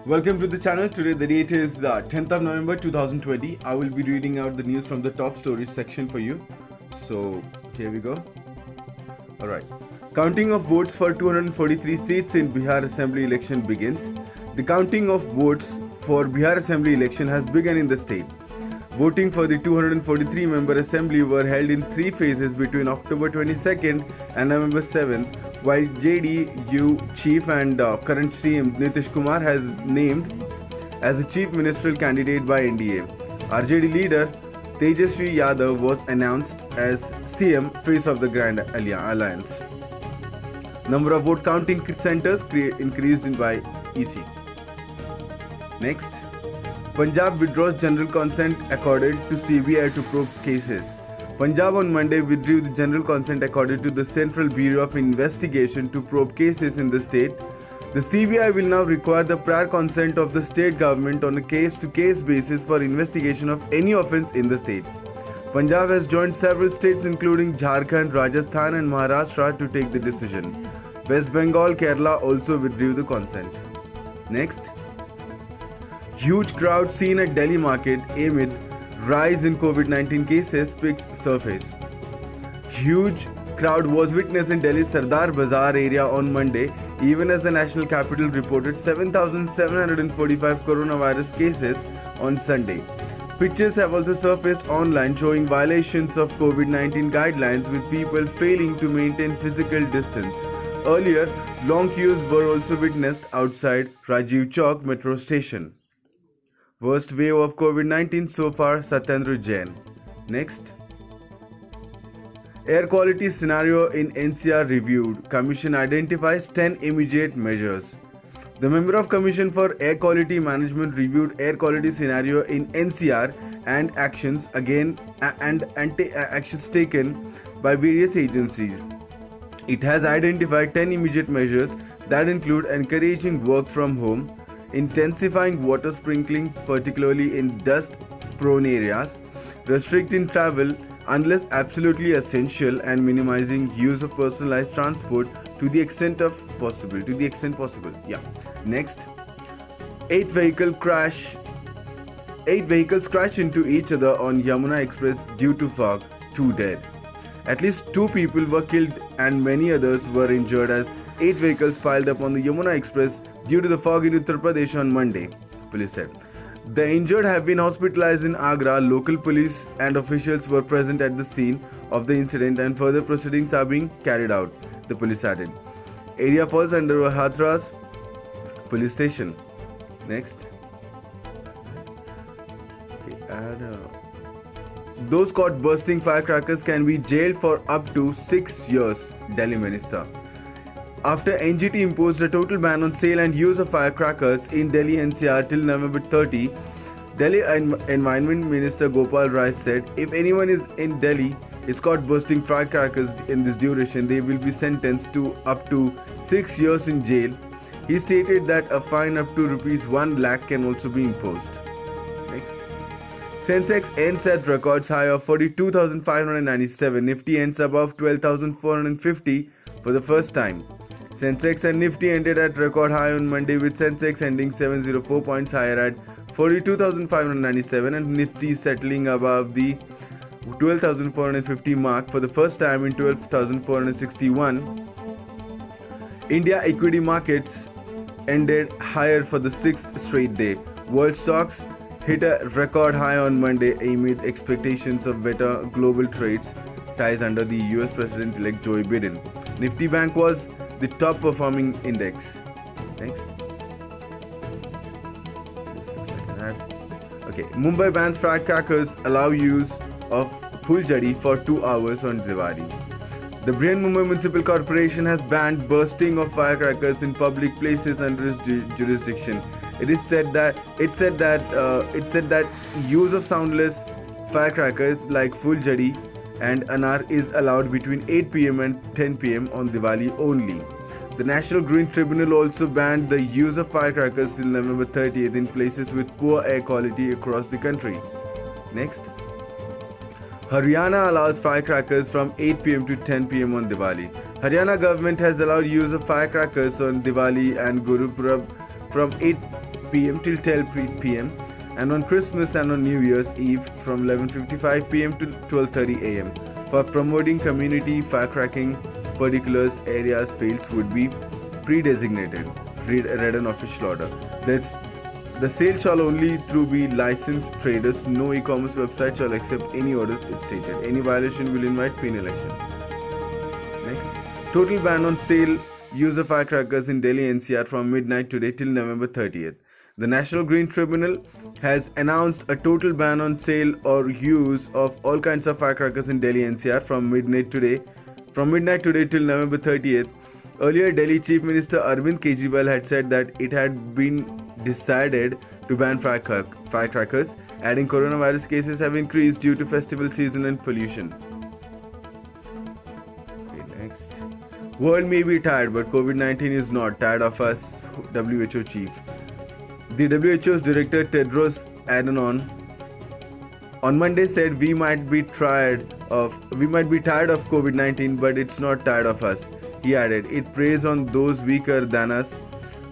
Welcome to the channel. Today the date is 10th of November 2020. I will be reading out the news from the top stories section for you. So here we go. Alright. Counting of votes for 243 seats in Bihar Assembly election begins. The counting of votes for Bihar Assembly election has begun in the state. Voting for the 243-member assembly were held in three phases between October 22nd and November 7th, while JDU chief and current CM Nitish Kumar has named as the chief ministerial candidate by NDA. RJD leader Tejasvi Yadav was announced as CM, face of the Grand Alliance. Number of vote counting centers increased by EC. Next. Punjab withdraws general consent accorded to CBI to probe cases. Punjab on Monday withdrew the general consent accorded to the Central Bureau of Investigation to probe cases in the state. The CBI will now require the prior consent of the state government on a case-to-case basis for investigation of any offence in the state. Punjab has joined several states including Jharkhand, Rajasthan and Maharashtra to take the decision. West Bengal, Kerala also withdrew the consent. Next. Huge crowd seen at Delhi market amid rise in COVID-19 cases picks surface. Huge crowd was witnessed in Delhi's Sardar Bazaar area on Monday, even as the national capital reported 7,745 coronavirus cases on Sunday. Pictures have also surfaced online showing violations of COVID-19 guidelines with people failing to maintain physical distance. Earlier, long queues were also witnessed outside Rajiv Chowk metro station. Worst wave of COVID-19 so far, Satyendra Jain. Next. Air quality scenario in NCR reviewed. Commission identifies 10 immediate measures. The member of Commission for Air Quality Management reviewed air quality scenario in NCR and actions taken by various agencies. It has identified 10 immediate measures that include encouraging work from home, intensifying water sprinkling, particularly in dust-prone areas, restricting travel unless absolutely essential, and minimizing use of personalized transport to the extent possible. Yeah. Next, eight vehicles crashed into each other on Yamuna Express due to fog. 2 dead. At least 2 people were killed and many others were injured as 8 vehicles piled up on the Yamuna Express due to the fog in Uttar Pradesh on Monday, police said. The injured have been hospitalized in Agra. Local police and officials were present at the scene of the incident and further proceedings are being carried out, the police added. Area falls under Hathras police station. Next. Those caught bursting firecrackers can be jailed for up to 6 years, Delhi minister. After NGT imposed a total ban on sale and use of firecrackers in Delhi NCR till November 30, Delhi Environment Minister Gopal Rai said if anyone in Delhi is caught bursting firecrackers in this duration, they will be sentenced to up to 6 years in jail. He stated that a fine up to Rs 1 lakh can also be imposed. Next. Sensex ends at records high of 42,597. Nifty ends above 12,450 for the first time. Sensex and Nifty ended at record high on Monday, with Sensex ending 704 points higher at 42,597 and Nifty settling above the 12,450 mark for the first time in 12,461. India equity markets ended higher for the 6th straight day. World stocks hit a record high on Monday amid expectations of better global trades ties under the US President-elect Joe Biden. Nifty Bank was the top performing index. Next. This looks like an ad. Okay. Mumbai bans firecrackers, allow use of Phuljadi for 2 hours on Diwali. The Mumbai Municipal Corporation has banned bursting of firecrackers in public places under its jurisdiction. It said that use of soundless firecrackers like Phuljadi and Anar is allowed between 8 pm and 10 pm on Diwali only. The National Green Tribunal also banned the use of firecrackers till November 30th in places with poor air quality across the country. Next. Haryana allows firecrackers from 8 pm to 10 pm on Diwali. Haryana government has allowed use of firecrackers on Diwali and Gurupurab from 8 p.m. till 10 p.m. and on Christmas and on New Year's Eve from 11:55 p.m. to 12:30 a.m. For promoting community firecracking, particular areas fields would be pre-designated. Read an official order. The sale shall only through be licensed traders. No e-commerce website shall accept any orders it stated. Any violation will invite penal action. Next, total ban on sale, use of firecrackers in Delhi NCR from midnight today till November 30th. The National Green Tribunal has announced a total ban on sale or use of all kinds of firecrackers in Delhi NCR from midnight today till November 30th. Earlier, Delhi Chief Minister Arvind Kejriwal had said that it had been decided to ban firecrackers, adding coronavirus cases have increased due to festival season and pollution. Okay, next. World may be tired, but COVID-19 is not tired of us, WHO chief. The WHO's director Tedros Adhanom on Monday said we might be tired of COVID-19, but it's not tired of us. He added, it preys on those weaker than us,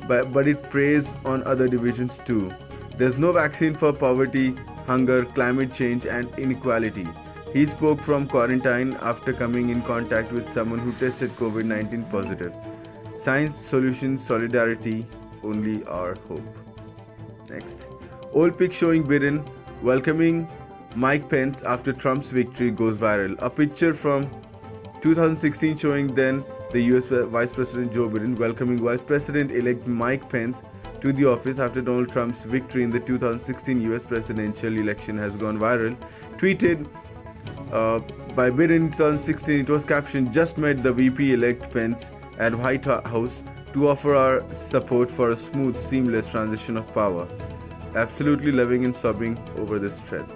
but it preys on other divisions too. There's no vaccine for poverty, hunger, climate change and inequality. He spoke from quarantine after coming in contact with someone who tested COVID-19 positive. Science, solutions, solidarity, only our hope. Next. Old pic showing Biden welcoming Mike Pence after Trump's victory goes viral. A picture from 2016 showing then the US Vice President Joe Biden welcoming Vice President-elect Mike Pence to the office after Donald Trump's victory in the 2016 US presidential election has gone viral. Tweeted by Biden in 2016, it was captioned, just met the VP-elect Pence at White House to offer our support for a smooth, seamless transition of power. Absolutely loving and sobbing over this thread.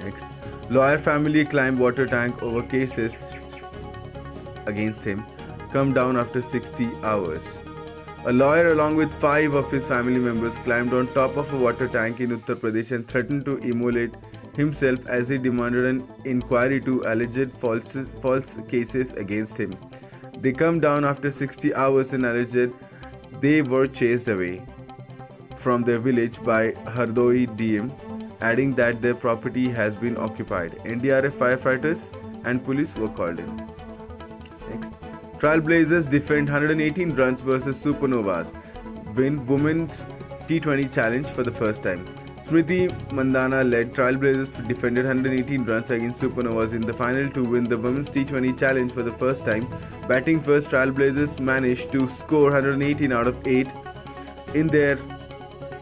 Next. Lawyer family climb water tank over cases against him come down after 60 hours. A lawyer along with 5 of his family members climbed on top of a water tank in Uttar Pradesh and threatened to immolate himself as he demanded an inquiry to alleged false cases against him. They come down after 60 hours and alleged they were chased away from their village by Hardoi DM, adding that their property has been occupied. NDRF firefighters and police were called in. Next. Trailblazers defend 118 runs versus Supernovas, win Women's T20 Challenge for the first time. Smriti Mandhana led Trailblazers defended 118 runs against Supernovas in the final to win the Women's T20 Challenge for the first time. Batting first, Trailblazers managed to score 118 out of 8 in their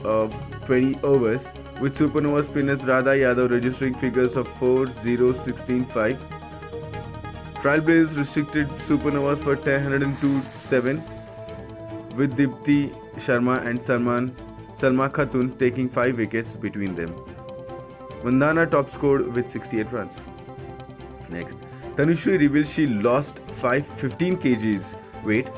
20 overs, with Supernova spinners Radha Yadav registering figures of 4-0, 16-5. Trailblazers restricted Supernovas for 102-7, with Dipti Sharma and Salma Khatun taking 5 wickets between them. Mandhana top scored with 68 runs. Next, Tanushree reveals she lost 15 kgs weight,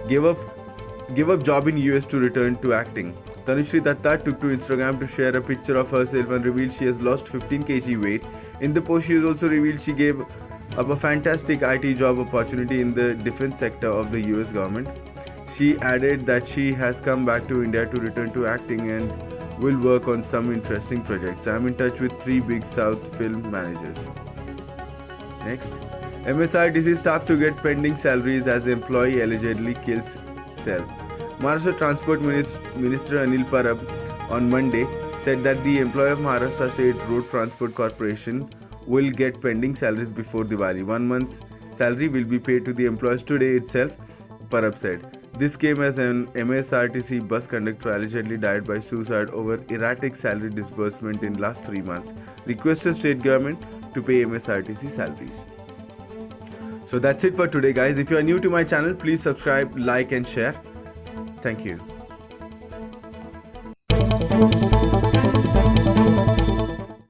gave up job in US to return to acting. Tanushree Datta took to Instagram to share a picture of herself and revealed she has lost 15 kg weight. In the post, she has also revealed she gave up a fantastic IT job opportunity in the defense sector of the US government. She added that she has come back to India to return to acting and will work on some interesting projects. I am in touch with 3 big South film managers. Next, MSRTC staff to get pending salaries as employee allegedly kills self. Maharashtra Transport Minister Anil Parab on Monday said that the employee of Maharashtra State Road Transport Corporation will get pending salaries before Diwali. 1 month's salary will be paid to the employees today itself, Parab said. This came as an MSRTC bus conductor allegedly died by suicide over erratic salary disbursement in last 3 months. Requested state government to pay MSRTC salaries. So that's it for today, guys. If you are new to my channel, please subscribe, like and share. Thank you.